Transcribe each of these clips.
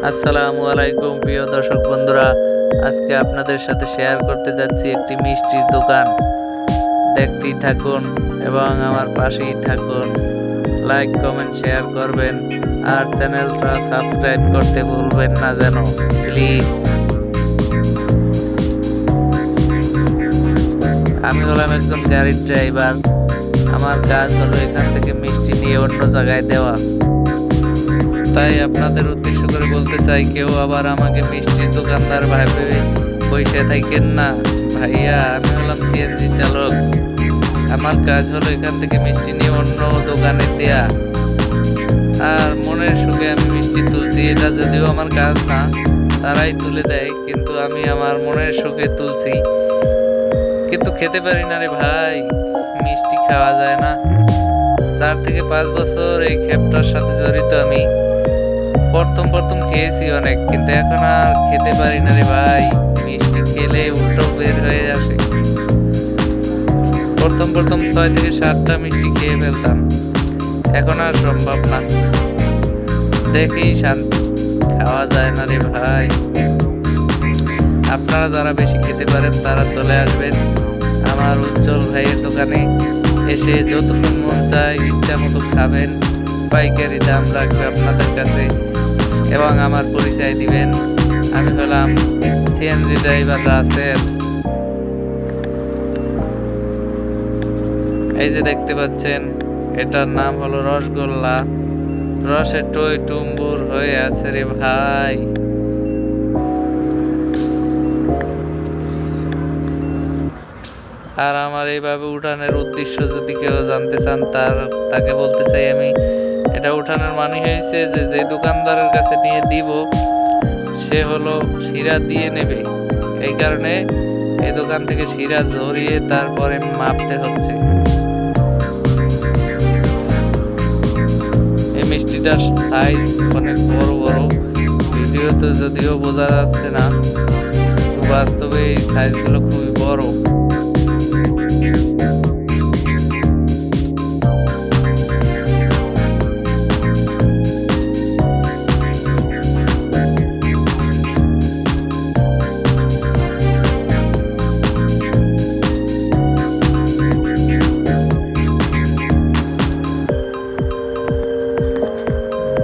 আসসালামু আলাইকুম প্রিয় দর্শক বন্ধুরা, আজকে আপনাদের সাথে শেয়ার করতে যাচ্ছি একটি মিষ্টির দোকান। দেখতেই থাকুন এবং আমার পাশেই থাকুন। লাইক কমেন্ট শেয়ার করবেন আর চ্যানেলটা সাবস্ক্রাইব করতে ভুলবেন না যেন, প্লিজ। আমি হলাম একজন গাড়ির ড্রাইভার। আমার কাজ হলো এখান থেকে মিষ্টি নিয়ে অন্য জায়গায় দেওয়া। তাই আপনাদের উদ্দেশ্য করে বলতে চাই, কেউ আবার আমাকে মিষ্টির দোকানদার ভাবে বসে থাকেন না। ভাইয়া, আমি হলাম সিএনজি চালক। আমার কাজ হলো এখান থেকে মিষ্টি নিয়ে অন্য দোকানে দেয়া। আর মনের সুখে আমি মিষ্টি তুলছি। এটা যদিও আমার কাজ না, তারাই তুলে দেয়, কিন্তু আমি আমার মনের সুখে তুলছি। কিন্তু খেতে পারি না রে ভাই, মিষ্টি খাওয়া যায় না। 4 থেকে 5 বছর এই ক্ষেপটার সাথে জড়িত আমি। প্রথম খেয়েছি অনেক, কিন্তু এখন আর খেতে পারি না রে ভাই। মিষ্টি খেলে উল্টো বের হয়ে আসে। প্রথম 6 থেকে 7টা মিষ্টি খেয়ে ফেলতাম, এখন আর সম্ভব না। দেখি শান্তি, খাওয়া যায় না রে ভাই। আপনারা যারা বেশি খেতে পারেন তারা চলে আসবেন আমার উজ্জ্বল ভাইয়ের দোকানে। এসে যতক্ষণ মন চায় ইচ্ছা মতো খাবেন। পাইকারি দাম রাখবে আপনাদের কাছে এবং আমার পরিচয় দিবেন। আমি হলাম সিএনজি ড্রাইভার রাসেল। এই যে দেখতে পাচ্ছেন, এটার নাম হলো রসগোল্লা। রসে টই টুম্বুর হয়ে আছে রে ভাই। আর আমার এইভাবে উঠানের উদ্দেশ্য যদি কেউ জানতে চান, তাকে বলতে চাই আমি, এটা উঠানের মানে হয়েছে যে দোকানদারের কাছে নিয়ে দিব সে হলো শিরা দিয়ে নেবে। এই কারণে এই দোকান থেকে শিরা ঝরিয়ে তারপরে মাপতে হচ্ছে। এই মিষ্টিটার সাইজ অনেক বড় বড়। ভিডিওতে যদিও বোঝা যাচ্ছে না, বাস্তবে এই সাইজগুলো খুবই বড়।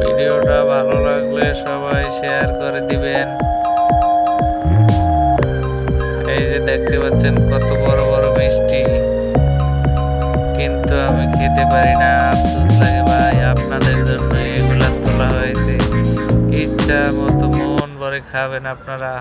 ভিডিওটা ভালো লাগলে সবাই শেয়ার করে দিবেন। এই যে দেখতে পাচ্ছেন কত বড় বড় মিষ্টি, কিন্তু আমি খেতে পারি না। আফসোস লাগে ভাই, আপনাদের জন্য এগুলা তোলা হয়েছে। ইচ্ছা মতো মন ভরে খাবেন আপনারা।